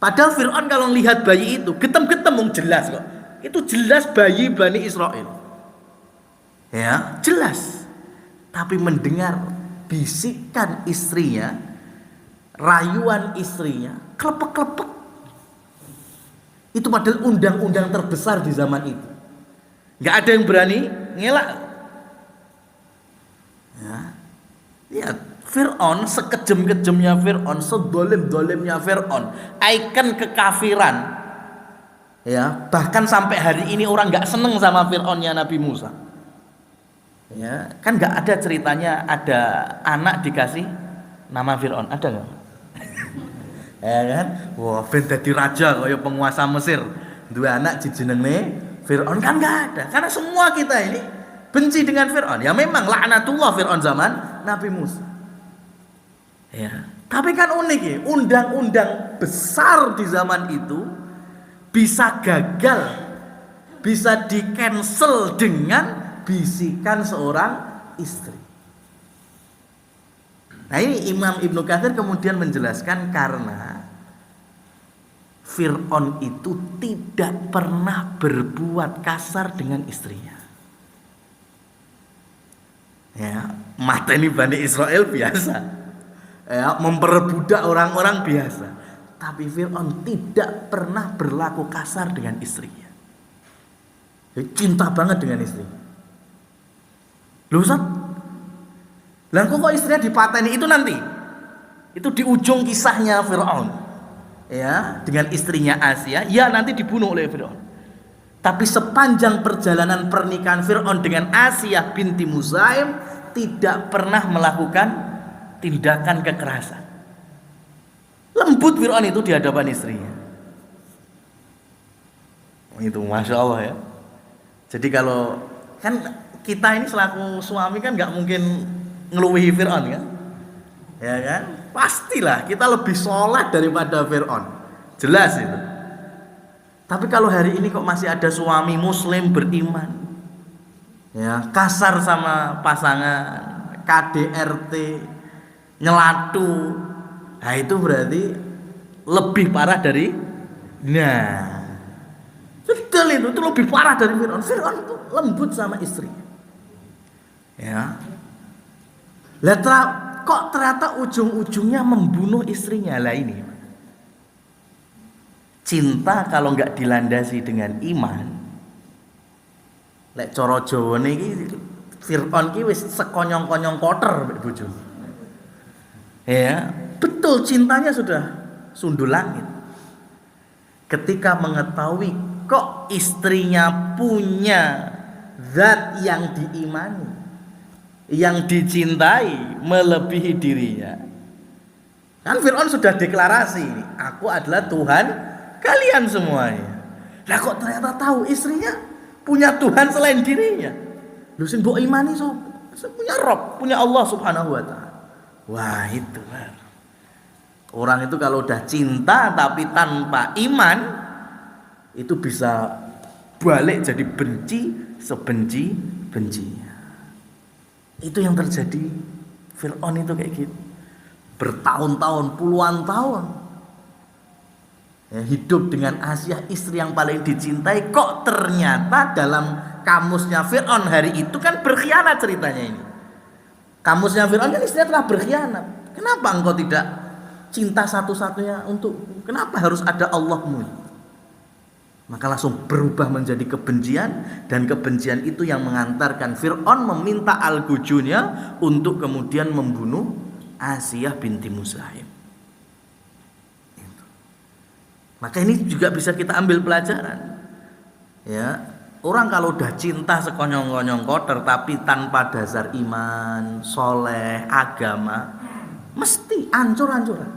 Padahal Fir'aun kalau lihat bayi itu getem-getem, jelas kok Itu jelas bayi Bani Israel. Ya, jelas. Tapi mendengar bisikan istrinya, rayuan istrinya, klepek-klepek. Itu padahal undang-undang terbesar di zaman itu. Nggak ada yang berani ngelak. Ya, ya, Fir'aun, sekejam-kejamnya Fir'aun, sedolim-dolimnya Fir'aun, ikon kekafiran. Ya, bahkan sampai hari ini orang nggak seneng sama Fir'aunnya Nabi Musa. Ya, kan nggak ada ceritanya ada anak dikasih nama Fir'aun, ada nggak? Ya kan? Wah, ben dadi raja kaya penguasa Mesir. Dua anak dijenenge Fir'aun, kan nggak ada. Karena semua kita ini benci dengan Fir'aun. Ya memang laknatullah Fir'aun zaman Nabi Musa. Ya, tapi kan unik ya, undang-undang besar di zaman itu bisa gagal, bisa di-cancel dengan bisikan seorang istri. Nah, ini Imam Ibnu Katsir kemudian menjelaskan karena Fir'aun itu tidak pernah berbuat kasar dengan istrinya. Ya, mateni Bani Israel biasa. Ya, memperbudak orang-orang biasa. Tapi Fir'aun tidak pernah berlaku kasar dengan istrinya. Dia cinta banget dengan istrinya. Loh Ustaz, lah kok istrinya dipateni itu nanti? Itu di ujung kisahnya Fir'aun. Ya, dengan istrinya Asia, ya nanti dibunuh oleh Fir'aun. Tapi sepanjang perjalanan pernikahan Fir'aun dengan Asia binti Muzaim tidak pernah melakukan tindakan kekerasan. Lembut Fir'aun itu di hadapan istrinya. Itu Masya Allah ya. Jadi kalau kan kita ini selaku suami kan nggak mungkin ngeluhihi Fir'aun kan, ya kan? Pastilah kita lebih sholat daripada Fir'aun, jelas itu. Tapi kalau hari ini kok masih ada suami Muslim beriman, ya kasar sama pasangan, KDRT, nyelatu, nah itu berarti lebih parah dari, nah betul itu lebih parah dari Fir'aun. Fir'aun itu lembut sama istrinya. Ya, kok ternyata ujung-ujungnya membunuh istrinya lah ini. Cinta kalau nggak dilandasi dengan iman, lek coro Jawa niki Fir'aun ki wis sekonyong-konyong kotor mbek bojone. Ya, betul cintanya sudah sundul langit. Ketika mengetahui kok istrinya punya zat yang diimani, yang dicintai melebihi dirinya. Kan Fir'aun sudah deklarasi, aku adalah Tuhan kalian semuanya. Lah kok ternyata tahu istrinya punya Tuhan selain dirinya. Lu sing mbok imani punya Rob, punya Allah Subhanahu wa taala. Wah, itu kan. Orang itu kalau udah cinta tapi tanpa iman itu bisa balik jadi benci sebenci-bencinya. Itu yang terjadi. Fir'aun itu kayak gitu, bertahun-tahun, puluhan tahun ya, hidup dengan Asia, istri yang paling dicintai. Kok ternyata dalam kamusnya Fir'aun hari itu kan berkhianat ceritanya ini. Kamusnya Fir'aun kan istrinya telah berkhianat. Kenapa engkau tidak cinta satu-satunya untuk, kenapa harus ada Allahmu? Maka langsung berubah menjadi kebencian, dan kebencian itu yang mengantarkan Fir'aun meminta al-gujunya untuk kemudian membunuh Asia binti Muzaim. Maka ini juga bisa kita ambil pelajaran. Ya, orang kalau udah cinta sekonyong-konyong kotor tapi tanpa dasar iman, soleh, agama, mesti hancur-hancuran.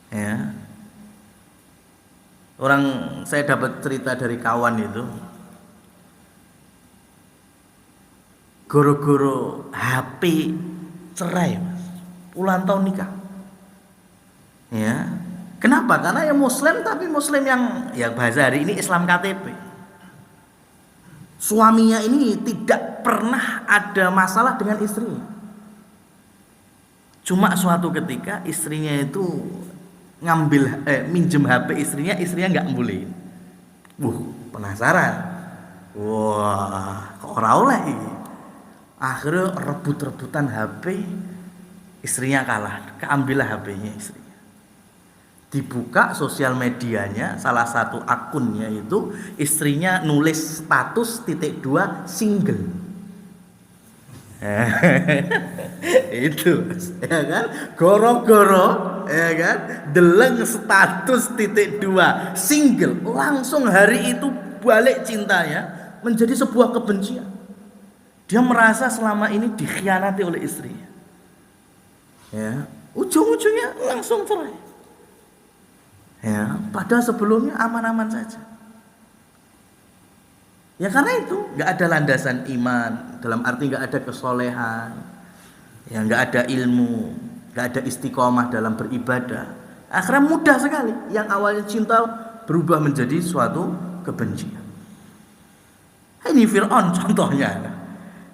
Ya. Saya dapat cerita dari kawan itu, goro-goro HP cerai, Mas. Puluhan tahun nikah. Ya. Kenapa? Karena yang Muslim, tapi Muslim yang bahasa hari ini Islam KTP. Suaminya ini tidak pernah ada masalah dengan istrinya. Cuma suatu ketika istrinya itu minjem HP istrinya nggak bolehin. Penasaran. Wah, kok ora oleh iki. Akhirnya rebut-rebutan HP, istrinya kalah, keambillah HP-nya istrinya. Dibuka sosial medianya, salah satu akunnya itu istrinya nulis status _2 single. Itu ya kan, goro-goro ya kan, deleng status _2 single, langsung hari itu balik cintanya menjadi sebuah kebencian. Dia merasa selama ini dikhianati oleh istrinya. Ya, ujung-ujungnya langsung cerai. Ya, padahal sebelumnya aman-aman saja. Ya karena itu nggak ada landasan iman, dalam arti nggak ada kesolehan, ya nggak ada ilmu, nggak ada istiqomah dalam beribadah. Akhirnya mudah sekali yang awalnya cinta berubah menjadi suatu kebencian. Ini Fir'aun contohnya.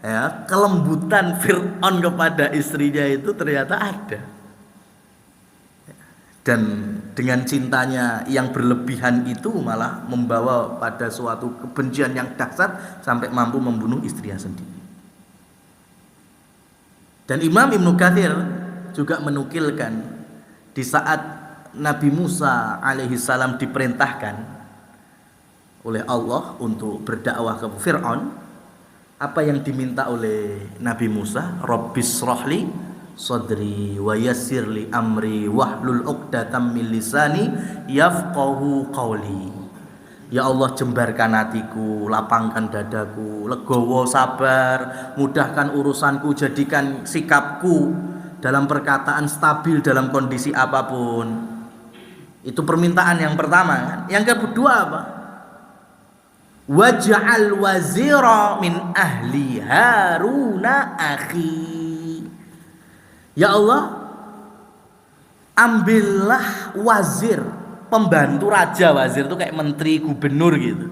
Ya, kelembutan Fir'aun kepada istrinya itu ternyata ada. Dan dengan cintanya yang berlebihan itu malah membawa pada suatu kebencian yang dahsyat sampai mampu membunuh istrinya sendiri. Dan Imam Ibnu Katsir juga menukilkan di saat Nabi Musa alaihissalam diperintahkan oleh Allah untuk berdakwah ke Fir'aun, apa yang diminta oleh Nabi Musa? Rabbis shrahli sadri wa yassirli amri wahlul 'uqdatam min lisani yafqahu qawli. Ya Allah, jembarkan hatiku, lapangkan dadaku, legowo sabar, mudahkan urusanku, jadikan sikapku dalam perkataan stabil dalam kondisi apapun. Itu permintaan yang pertama kan? Yang kedua apa? Waj'al wazira min ahli Haruna akhi. Ya Allah, ambillah wazir, pembantu raja. Wazir itu kayak menteri, gubernur gitu.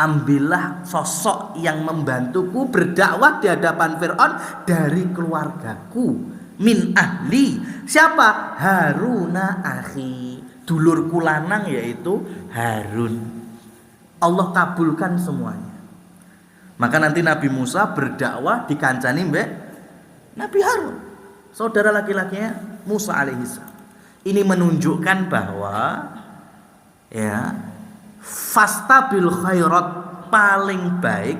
Ambillah sosok yang membantuku berdakwah di hadapan Fir'aun dari keluargaku. Min ahli. Siapa? Haruna akhi, dulurku lanang yaitu Harun. Allah kabulkan semuanya. Maka nanti Nabi Musa berdakwah dikancani mbek Nabi Harun, saudara laki-lakinya Musa alaihissalam. Ini menunjukkan bahwa ya, fastabil khairat, paling baik,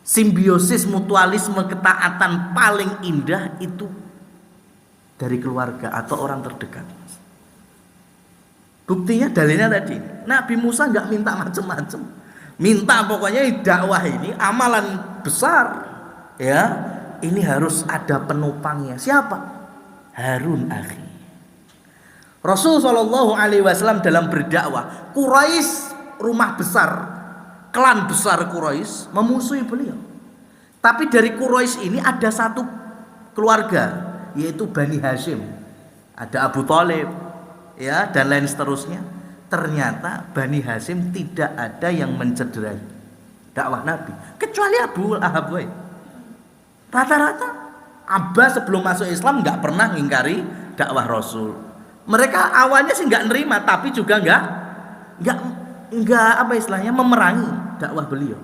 simbiosis mutualisme ketaatan paling indah itu dari keluarga atau orang terdekat. Buktinya dalilnya tadi, Nabi Musa nggak minta macam-macam, minta pokoknya dakwah ini amalan besar, ya ini harus ada penopangnya. Siapa? Harun akhi. Rasul Shallallahu Alaihi Wasallam dalam berdakwah, Quraisy rumah besar, klan besar Quraisy memusuhi beliau. Tapi dari Quraisy ini ada satu keluarga, yaitu Bani Hashim. Ada Abu Thalib, ya, dan lain seterusnya. Ternyata Bani Hashim tidak ada yang mencederai dakwah Nabi kecuali Abu Lahab. Rata-rata Abbas sebelum masuk Islam nggak pernah ngingkari dakwah Rasul. Mereka awalnya sih nggak nerima, tapi juga nggak apa istilahnya memerangi dakwah beliau.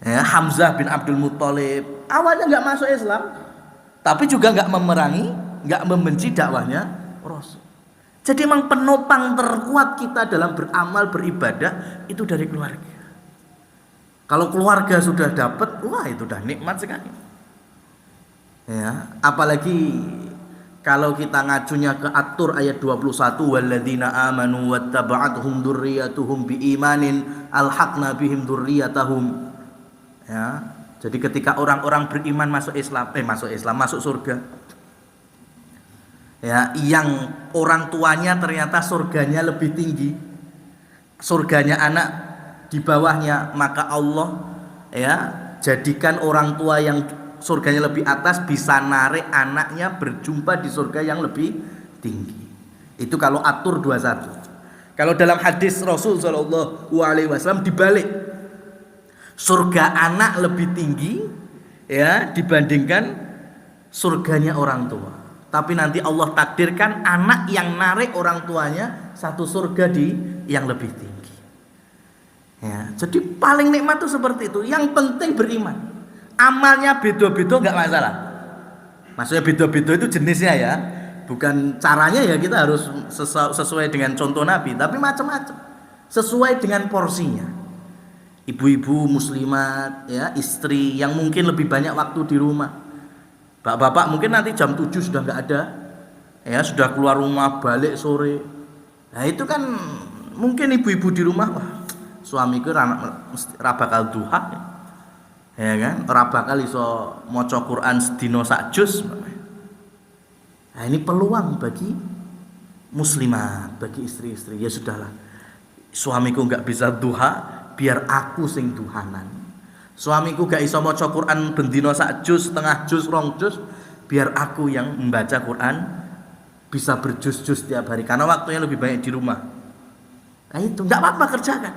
Ya, Hamzah bin Abdul Muthalib awalnya nggak masuk Islam, tapi juga nggak memerangi, nggak membenci dakwahnya Rasul. Jadi memang penopang terkuat kita dalam beramal beribadah itu dari keluarga. Kalau keluarga sudah dapat, wah itu udah nikmat sekali. Ya, apalagi kalau kita ngacunya ke At-Tur ayat 21, walladzina amanu wattaba'athum dzurriyyatuhum biimanin alhaqna bihim dzurriyyatahum. Ya, jadi ketika orang-orang beriman masuk surga. Ya, yang orang tuanya ternyata surganya lebih tinggi, surganya anak di bawahnya, maka Allah ya jadikan orang tua yang surganya lebih atas bisa narik anaknya berjumpa di surga yang lebih tinggi. Itu kalau At-Tur 21. Kalau dalam hadis Rasul Shallallahu Alaihi Wasallam dibalik, surga anak lebih tinggi ya dibandingkan surganya orang tua. Tapi nanti Allah takdirkan anak yang narik orang tuanya satu surga di yang lebih tinggi. Ya, jadi paling nikmat itu seperti itu. Yang penting beriman. Amalnya beda-beda nggak masalah. Maksudnya beda-beda itu jenisnya ya, bukan caranya ya, kita harus sesuai dengan contoh Nabi, tapi macam-macam, sesuai dengan porsinya. Ibu-ibu muslimat ya, istri yang mungkin lebih banyak waktu di rumah. Bapak-bapak mungkin nanti jam 7 sudah nggak ada, ya sudah keluar rumah balik sore. Nah itu kan mungkin ibu-ibu di rumah, wah suamiku bakal duha, ya kan, bakal iso maca Quran sedina sak juz. Nah ini peluang bagi muslimat, bagi istri-istri. Ya sudahlah, suamiku nggak bisa duha, biar aku sing duhanan. Suamiku gak iso maca Quran bendina sak juz, setengah juz, rong juz, biar aku yang membaca Quran bisa berjuz-juz tiap hari karena waktunya lebih banyak di rumah. Nah itu nggak apa-apa, kerjakan.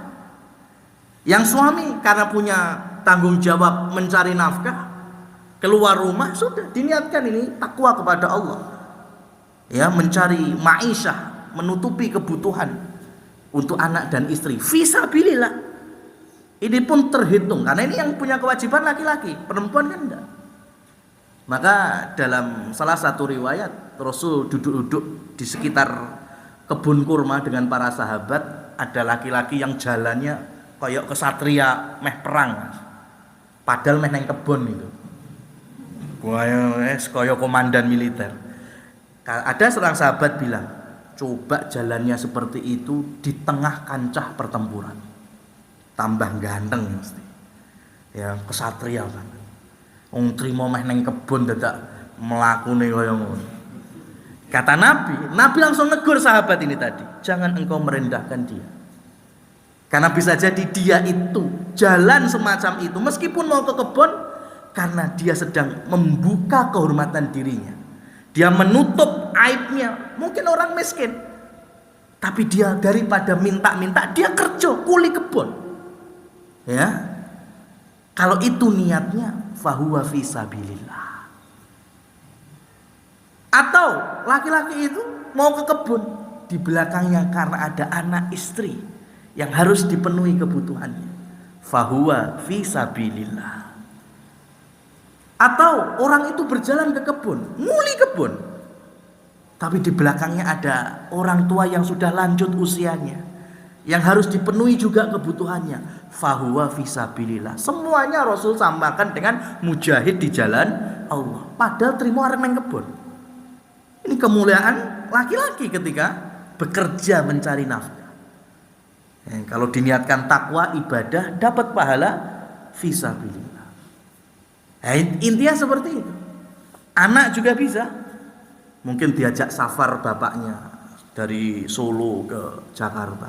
Yang suami karena punya tanggung jawab mencari nafkah, keluar rumah, sudah diniatkan ini takwa kepada Allah. Ya, mencari ma'isyah, menutupi kebutuhan untuk anak dan istri. Fisabilillah. Ini pun terhitung karena ini yang punya kewajiban laki-laki, perempuan kan enggak. Maka dalam salah satu riwayat Rasul duduk-duduk di sekitar kebun kurma dengan para sahabat, ada laki-laki yang jalannya kayak kesatria meh perang, padahal meh neng kebun itu, kayak komandan militer. Ada seorang sahabat bilang, coba jalannya seperti itu di tengah kancah pertempuran, tambah ganteng mesti, ya kesatria banget. Wong trimo meh neng kebun dadak mlakune kaya ngono. Kata Nabi langsung negur sahabat ini tadi, jangan engkau merendahkan dia. Karena bisa jadi dia itu jalan semacam itu meskipun mau ke kebun karena dia sedang membuka kehormatan dirinya. Dia menutup aibnya. Mungkin orang miskin, tapi dia daripada minta-minta dia kerja kuli kebun. Ya. Kalau itu niatnya fahuwa fi sabilillah. Atau laki-laki itu mau ke kebun, di belakangnya karena ada anak istri yang harus dipenuhi kebutuhannya, fahuwa fi sabilillah. Atau orang itu berjalan ke kebun, nguli kebun, tapi di belakangnya ada orang tua yang sudah lanjut usianya, yang harus dipenuhi juga kebutuhannya, fahuwa fi sabilillah. Semuanya Rasul samakan dengan mujahid di jalan Allah, padahal terima orang yang kebun. Ini kemuliaan laki-laki ketika bekerja mencari nafkah. Kalau diniatkan takwa ibadah dapat pahala fisabilillah. Intinya seperti itu. Anak juga bisa. Mungkin diajak safar bapaknya dari Solo ke Jakarta.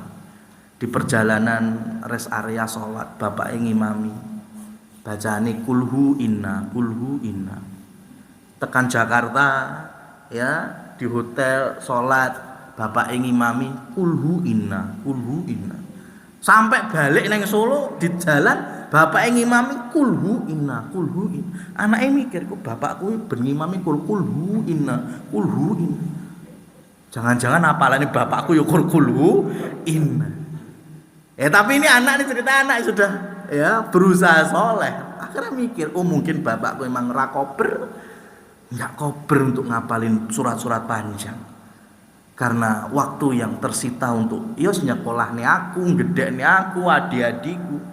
Di perjalanan rest area sholat, bapak yang ngimami. Bacane kulhu inna. Tekan Jakarta ya, di hotel sholat, bapak yang ngimami kulhu inna. Sampai balik neng Solo di jalan bapak yang ngimami kulhu inna. Anaknya mikir, kok bapakku bernimami kulhu inna. Jangan-jangan apalane bapakku ya kulhu inna. Tapi ini anak, ini cerita anak sudah ya berusaha soleh. Akhirnya mikir, oh mungkin bapakku emang nggak kober untuk ngapalin surat-surat panjang. Karena waktu yang tersita untuk ya nyekolahne aku, gedekne aku, adik-adikku.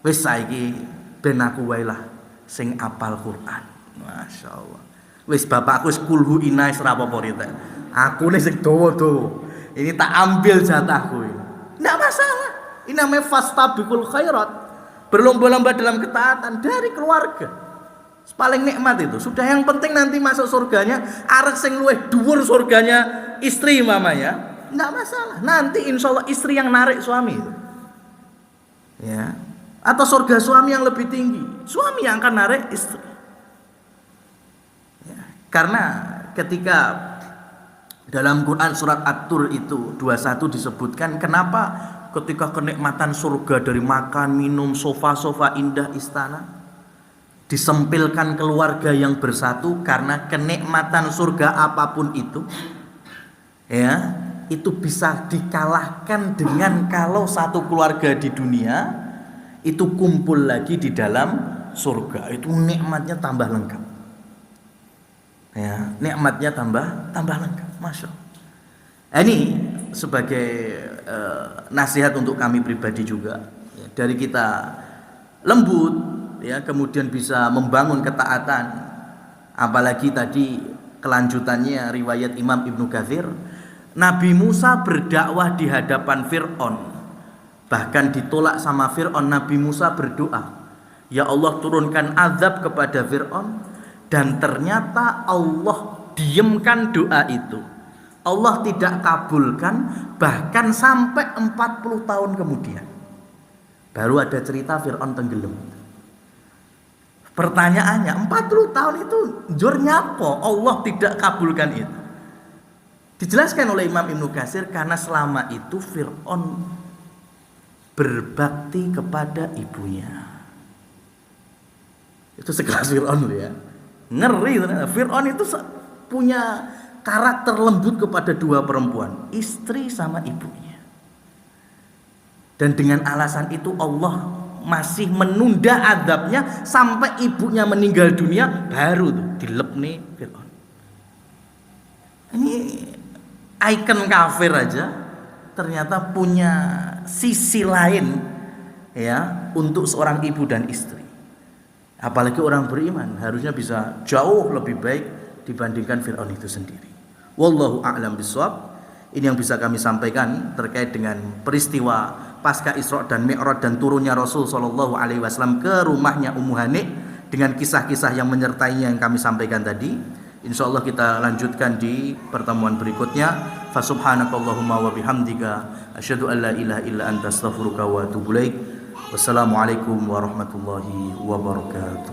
Wis saiki ben aku wae lah sing apal Quran. Masyaallah. Wis bapakku wis kulhu inna wis ora apa-apa rite. Aku nih sing dawa-dawa. Ini tak ambil jatahku ini. Enggak masalah. Ini namanya fastabiqul khairat. Berlomba-lomba dalam ketaatan dari keluarga. Paling nikmat itu. Sudah, yang penting nanti masuk surganya arek sing luwih dhuwur surganya istri mamanya, enggak masalah. Nanti insya Allah istri yang narik suami itu. Ya. Atau surga suami yang lebih tinggi, suami yang akan narik istri. Ya. Karena ketika dalam Quran surat At-Tur itu 21 disebutkan kenapa ketika kenikmatan surga dari makan, minum, sofa-sofa indah istana disempilkan keluarga yang bersatu, karena kenikmatan surga apapun itu ya itu bisa dikalahkan dengan kalau satu keluarga di dunia itu kumpul lagi di dalam surga. Itu nikmatnya tambah lengkap. Ya, nikmatnya tambah lengkap. Masya Allah. Ini sebagai nasihat untuk kami pribadi juga. Ya, dari kita lembut, ya, kemudian bisa membangun ketaatan. Apalagi tadi kelanjutannya riwayat Imam Ibnu Katsir, Nabi Musa berdakwah di hadapan Fir'aun, bahkan ditolak sama Fir'aun. Nabi Musa berdoa, ya Allah turunkan azab kepada Fir'aun, dan ternyata Allah diamkan doa itu. Allah tidak kabulkan, bahkan sampai 40 tahun kemudian baru ada cerita Fir'aun tenggelam. Pertanyaannya, 40 tahun itu njur nyapa Allah tidak kabulkan itu? Dijelaskan oleh Imam Ibnu Katsir, karena selama itu Fir'aun berbakti kepada ibunya. Itu sekelas Fir'aun ya. Ngeri. Fir'aun itu punya karakter lembut kepada dua perempuan, istri sama ibunya. Dan dengan alasan itu Allah masih menunda azabnya sampai ibunya meninggal dunia, baru tuh dilepne Fir'aun. Ini ikon kafir aja ternyata punya sisi lain, ya, untuk seorang ibu dan istri. Apalagi orang beriman harusnya bisa jauh lebih baik dibandingkan Fir'aun itu sendiri. Wallahu a'lam bishawab. Ini yang bisa kami sampaikan terkait dengan peristiwa pasca Isra dan Mi'raj dan turunnya Rasul sallallahu alaihi wasallam ke rumahnya Ummu Hani dengan kisah-kisah yang menyertainya yang kami sampaikan tadi. Insyaallah kita lanjutkan di pertemuan berikutnya. Fa subhanakallahumma wa bihamdika asyhadu an la ilaha illa anta astaghfiruka wa atubu ilaik. Wassalamualaikum warahmatullahi wabarakatuh.